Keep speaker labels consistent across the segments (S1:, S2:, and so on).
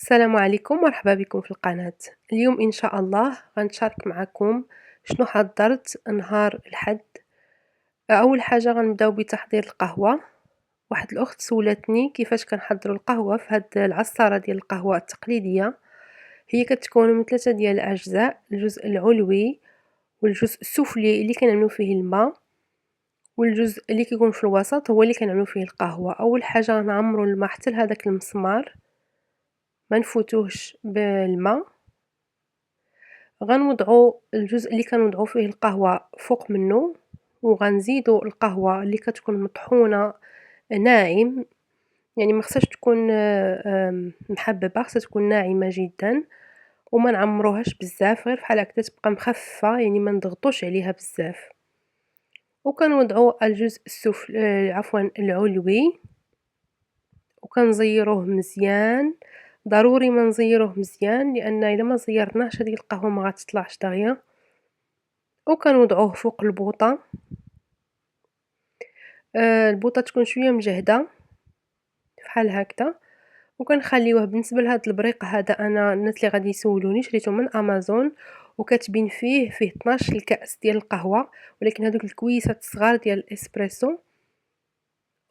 S1: السلام عليكم، مرحبا بكم في القناة. اليوم إن شاء الله غنشارك معكم شنو حضرت نهار الحد. أول حاجة غنبداو بتحضير القهوة. واحد الأخت سولتني كيفاش كنحضروا القهوة في هاد العصارة ديال القهوة التقليدية. هي كتكون من 3 ديال الأجزاء: الجزء العلوي والجزء السفلي اللي كنعملو فيه الماء، والجزء اللي كيكون في الوسط هو اللي كنعملو فيه القهوة. أول حاجة غنعمرو الماء حتى لهداك المسمار، ما نفوتوهش بالماء. غنوضعو الجزء اللي كنوضعو فيه القهوة فوق منو، وغنزيدو القهوة اللي كتكون مطحونة ناعم، يعني ما خصهاش تكون محببة، خصها تكون ناعمة جدا، وما نعمروهاش بزاف، غير بحال هكذا تبقى مخففة، يعني ما نضغطوش عليها بزاف. وكنوضعو الجزء السفل عفوا العلوي، وكنزيروه مزيان. ضروري ما نزيروه مزيان، لان الا ما زيرناهش هذيك القهوة ما غتطلعش دغيا. وكنوضعوه فوق البوطة. البوطة تكون شوية مجهدة فحال هكذا، وكنخليوه. بالنسبة لهاد البريق هذا، أنا الناس اللي غادي يسولوني شريته من أمازون، وكاتبين فيه 12 الكأس ديال القهوة، ولكن هادوك الكويسات الصغار ديال الإسبريسو.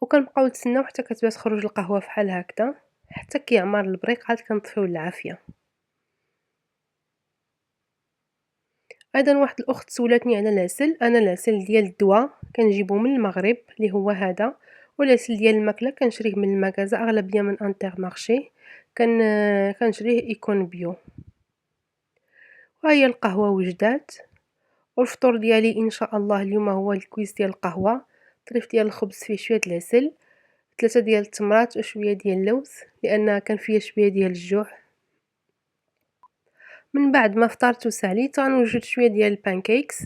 S1: وكنبقاو نتسناو حتى كتبدا تخرج القهوة فحال هكذا، حتى كيعمر البريق عاد كنطفيو العافية. أيضا واحد الأخت سولتني على العسل. أنا العسل ديال الدوا كنجيبو من المغرب اللي هو هذا، والعسل ديال الماكلة كنشريه من المغازة، أغلبية من انترمارشي. كنشريه يكون بيو. وهي القهوة وجدات. والفطور ديالي إن شاء الله اليوم هو الكويس ديال القهوة، طريف ديال الخبز فيه شوية العسل، 3 ديال التمرات وشوية ديال اللوز، لأن كان فيها شوية ديال الجوع. من بعد ما فطرت وساليت غنوجد شوية ديال البانكيكس.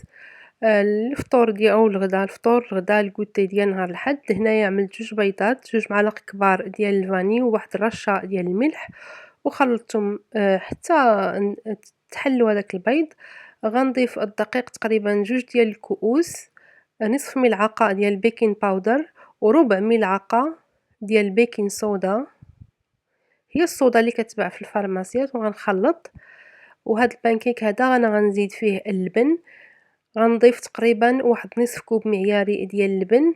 S1: الفطور ديال أو الغدا الكوتي ديال نهار الحد. هنايا عملت 2 بيضات، 2 معالق كبار ديال الفاني، وواحد الرشة ديال الملح، وخلطتهم حتى تحلوا هذاك البيض. غنضيف الدقيق تقريبا 2 ديال الكؤوس، نصف ملعقة ديال البيكين باودر، وربع ملعقة ديال البيكين صودا، هي الصودا اللي كتباع في الفارماسيات. وغنخلط. وهاد البانكيك هذا أنا غنزيد فيه اللبن. غنضيف تقريبا واحد نصف كوب معياري ديال اللبن،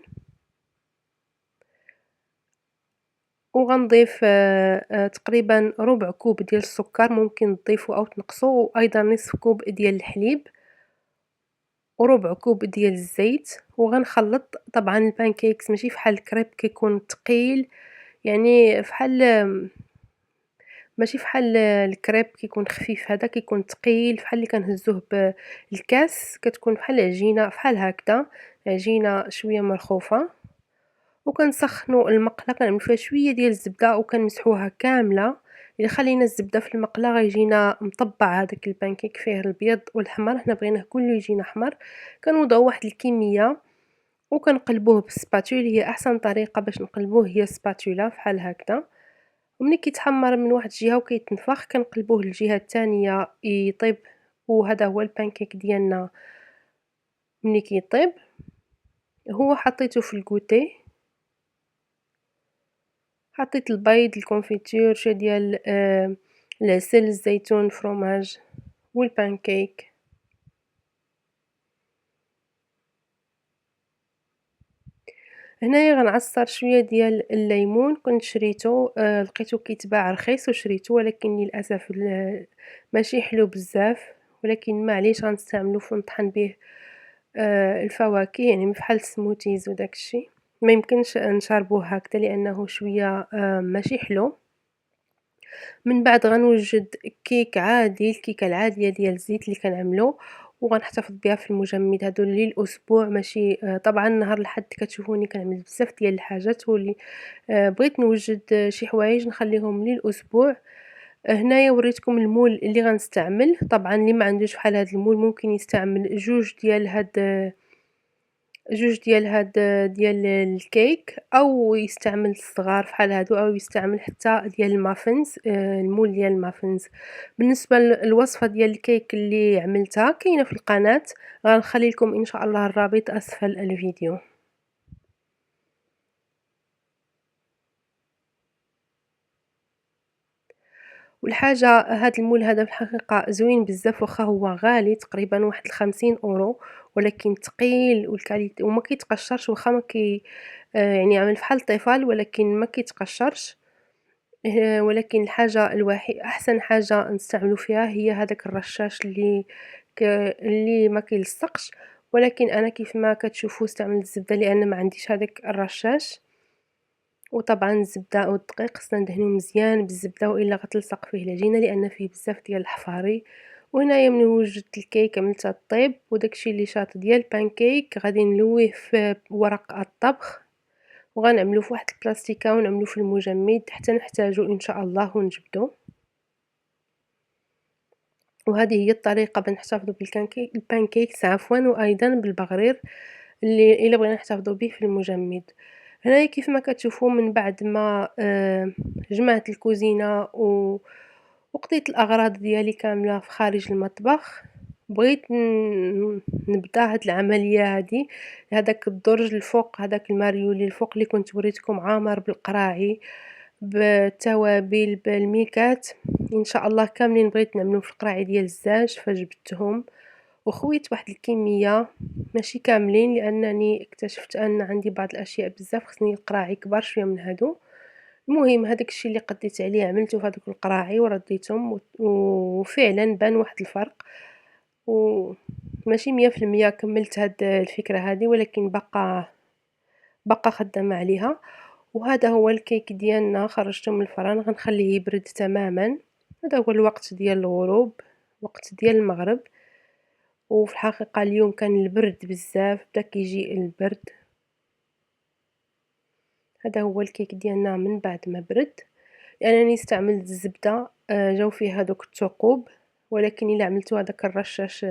S1: وغنضيف تقريبا ربع كوب ديال السكر، ممكن تضيفوا او تنقصوا، وايضا نصف كوب ديال الحليب، وربع كوب ديال الزيت. وغنخلط. طبعا البانكيكس ماشي فحال الكريب كيكون ثقيل، يعني فحال ماشي فحال الكريب كيكون خفيف، هذا كيكون ثقيل فحال اللي كنهزوه بالكاس، كتكون بحال عجينه فحال هكذا، عجينه شويه مرخوفه. وكنسخنوا المقله، كنعملوا فيها شويه ديال الزبده وكنمسحوها كامله. الا خلينا الزبده في المقله غيجينا مطبع هذاك البانكيك، فيه الابيض والحمر، حنا بغيناه كله يجينا احمر. كنوضعوا واحد الكميه وكنقلبوه بالسباتول. هي احسن طريقه باش نقلبوه هي السباتولا فحال هكذا. وملي كيتحمر من واحد الجهه وكيتنفخ كنقلبوه للجهه الثانيه يطيب. وهذا هو البانكيك ديالنا ملي كيطيب. هو حطيته في الكوتي، حطيت البيض، الكونفيتور، شويه ديال العسل، الزيتون، الفرomاج والبانكيك. هنايا غنعصر شويه ديال الليمون، كنت شريته لقيته كيتباع رخيص وشريته، ولكن للاسف ماشي حلو بزاف، ولكن معليش غنستعملو ونطحن به الفواكه، يعني بحال السموتيز وداك الشيء. ما يمكنش نشربوه هكذا لانه شويه ماشي حلو. من بعد غنوجد كيك عادي، الكيكه العاديه ديال الزيت اللي كنعملو، وغنحتفظ بها في المجمد هادو للاسبوع. ماشي طبعا نهار الحد كتشوفوني كنعمل بزاف ديال الحاجات، واللي بغيت نوجد شي حوايج نخليهم للاسبوع. هنايا وريتكم المول اللي غنستعمل. طبعا اللي ما عندوش بحال هاد المول ممكن يستعمل جوج ديال هاد ديال الكيك، او يستعمل الصغار فحال هادو، او يستعمل حتى ديال المافنز، المول ديال المافنز. بالنسبه للوصفه ديال الكيك اللي عملتها كاينه في القناه، غنخلي لكم ان شاء الله الرابط اسفل الفيديو. والحاجة هاد المول هذا في الحقيقة زوين بزاف، واخا هو غالي تقريبا واحد ل50 €، ولكن ثقيل وما كيتقشرش، واخا ما كي يعني عامل فحال الطفال ولكن ما كيتقشرش. ولكن الحاجة أحسن حاجة نستعملو فيها هي هذاك الرشاش اللي ما كيلصقش، ولكن أنا كيف ما كتشوفوا استعملت الزبدة لأن ما عنديش هذاك الرشاش. وطبعًا الزبدة والدقيق خصنا ندهنوه مزيان بالزبدة وإلا غتلصق فيه العجينة لأن فيه بزاف ديال الحفاري. وهنايا من وجدت الكيك عملتها طيب، وداكشي اللي شاط ديال البانكيك غادي نلويه في ورق الطبخ، وغنعملو في واحد البلاستيكة ونعملو في المجمد حتى نحتاجو إن شاء الله ونجبدو. وهذه هي الطريقة باش نحتفظوا البانكيكس عفوا، وأيضا بالبغرير اللي إلا بغينا نحتفظوا به في المجمد. هنايا كيف ما كتشوفوا من بعد ما جمعت الكوزينة وقضيت الأغراض ديالي كاملة في خارج المطبخ، بغيت نبدا هاد العملية هادي. هداك الدرج الفوق، هداك الماريولي الفوق اللي كنت وريتكم عامر بالقراعي بالتوابل بالميكات، إن شاء الله كاملين بغيت نعملهم في القراعي ديال الزاج فجبدتهم وخويت واحد الكمية ماشي كاملين لأنني اكتشفت أن عندي بعض الأشياء بزاف خصني القراعي كبار شوية من هادو. المهم هداك الشيء اللي قديت عليه عملته في هادوك القراعي ورديتهم وفعلا بان واحد الفرق، وماشي 100% كملت هاد الفكرة هذه ولكن بقى خدامة عليها. وهذا هو الكيك ديالنا خرجته من الفران غنخليه يبرد تماما. هذا هو الوقت ديال الغروب، وقت ديال المغرب، وفي الحقيقة اليوم كان البرد بزاف، بدا كيجي البرد. هذا هو الكيك ديالنا من بعد ما برد. لأنني استعملت الزبدة جاو فيه هادوك الثقوب، ولكن إلا عملتو هداك الرشاش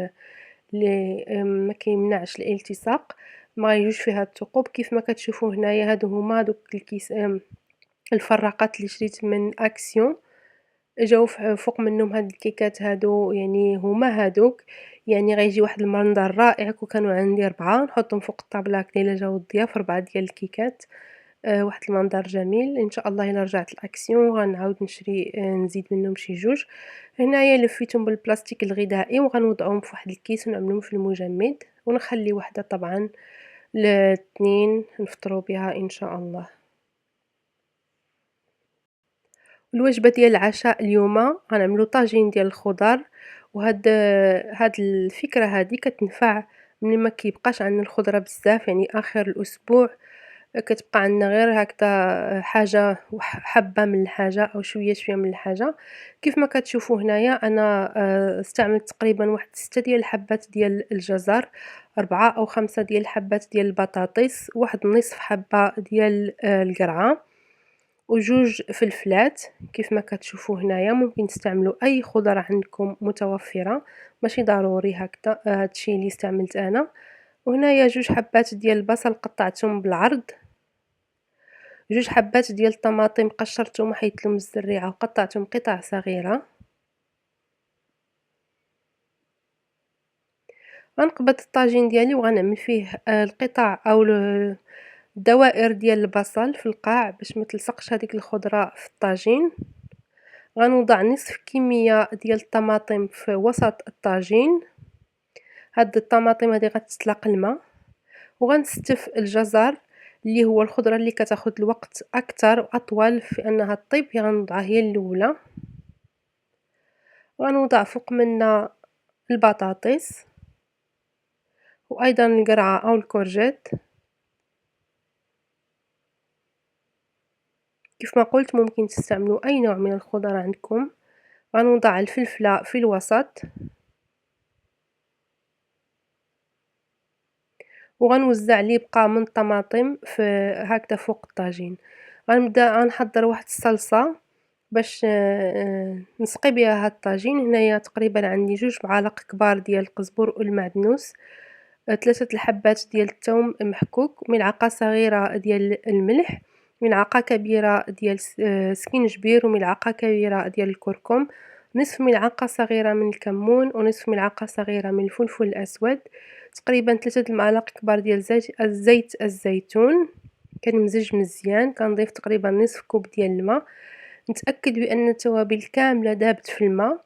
S1: اللي ما كيمنعش الالتصاق ما يجوش فيها الثقوب. كيف ما كتشوفوا هنايا هادو هما دوك الكيس الفراقات اللي شريت من أكسيون، جاو فوق منهم هاد الكيكات هادو، يعني هما هادوك، يعني غيجي واحد المنظر رائع. كون كانوا عندي 4 نحطهم فوق الطابلة هكذا إلا جاو الضياف 4 ديال الكيكات. واحد المنظر جميل. إن شاء الله إلا رجعت الأكسيون غنعاود نشري نزيد منهم شي 2. هنايا لفيتهم بالبلاستيك الغذائي وغنوضعهم في واحد الكيس ونعملهم في المجمد، ونخلي وحدة طبعا ل2 نفطروا بها إن شاء الله. الوجبة ديال العشاء اليوم غنعملو طاجين ديال الخضر. هاد الفكرة هادي كتنفع ملي ما كيبقاش عندنا الخضرة بزاف، يعني آخر الأسبوع كتبقى عندنا غير هكذا حاجة حبة من الحاجة أو شوية من الحاجة. كيف ما كتشوفوا هنايا أنا استعملت تقريبا واحد 6 ديال الحبات ديال الجزر، 4 أو 5 ديال الحبات ديال البطاطس، واحد نصف حبة ديال القرعة، وجوج فلفلات. كيف ما كتشوفوا هنايا ممكن تستعملوا أي خضرة عندكم متوفرة، ماشي ضروري هكذا هادشي اللي استعملت أنا. وهنايا 2 حبات ديال البصل قطعتهم بالعرض، 2 حبات ديال الطماطم قشرتهم وحيدت لهم الزريعة وقطعتهم قطع صغيرة. غنقبض الطاجين ديالي وغنعمل فيه القطع أو الدوائر ديال البصل في القاع باش ما تلصقش هذيك الخضرة في الطاجين. غنوضع نصف كمية ديال الطماطم في وسط الطاجين، هاد الطماطم هادي غتسلق الماء، وغنستف الجزر اللي هو الخضرة اللي كتاخد الوقت أكثر وأطول في أنها طيب، غنوضعها هي الأولى. غنوضع فوق منها البطاطس وأيضا القرعة أو الكورجيت. كيف ما قلت ممكن تستعملوا أي نوع من الخضر عندكم. غنوضع الفلفلة في الوسط وغنوزع لي بقى من الطماطم في هكذا فوق الطاجين. غنبدا غنحضر واحد الصلصة باش نسقي بها هاد الطاجين. هنايا تقريبا عندي 2 معالق كبار ديال القزبر والمعدنوس، 3 الحبات ديال الثوم محكوك، ملعقة صغيرة ديال الملح، ملعقة كبيرة ديال سكينجبير، وملعقة كبيرة ديال الكركم، نصف ملعقة صغيرة من الكمون، ونصف ملعقة صغيرة من الفلفل الأسود، تقريبا 3 المعالق كبار ديال زيت الزيتون كنمزج مزيان. كنضيف تقريبا نصف كوب ديال الماء. نتأكد بأن التوابل كاملة دابت في الماء،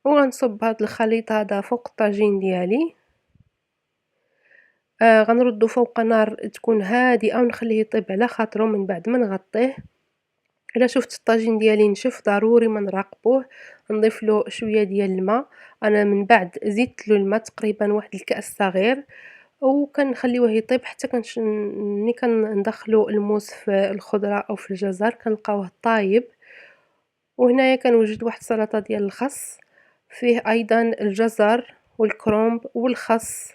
S1: وغنصب هاد الخليط هذا فوق الطاجين ديالي. غنردو فوق نار تكون هادئة ونخليه يطيب على خاطرو من بعد ما نغطيه. إلا شُفت الطاجين ديالي نشف ضروري ما نراقبوه، نضيف له شوية ديال الماء. أنا من بعد زدت له الماء تقريبا واحد الكأس صغير، وكنخليوه يطيب حتى ملي كندخلو الموس في الخضرة أو في الجزر كنلقاوه طايب. وهنايا كنوجد واحد السلطة ديال الخس، فيه أيضًا الجزر والكرنب والخس،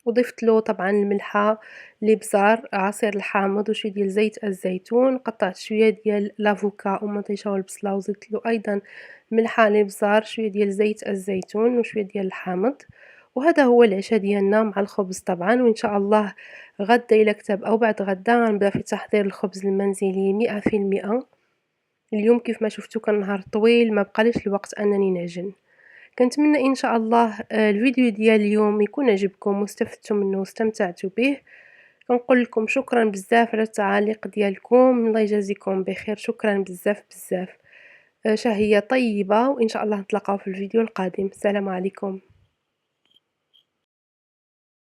S1: وضفت له طبعًا الملحة، الإبزار، عصير الحامض، وشوية ديال زيت الزيتون، قطعت شوية ديال لافوكا ومطيشة والبصلة وزدت له أيضًا ملحة، الإبزار، شوية ديال زيت الزيتون، وشوية ديال الحامض. وهذا هو العشا ديالنا مع الخبز طبعًا. وإن شاء الله غدا إلا كتب أو بعد غدا غنبدا في تحضير الخبز المنزلي 100%. اليوم كيف ما شفتوا كان نهار طويل ما بقاليش الوقت أنني نعجن. كنتمنى إن شاء الله الفيديو ديال اليوم يكون عجبكم واستفدتوا منه واستمتعتوا به. كنقول لكم شكرا بزاف على التعاليق ديالكم، الله يجازيكم بخير، شكرا بزاف بزاف. شهية طيبة، وإن شاء الله نتلاقاو في الفيديو القادم. السلام عليكم.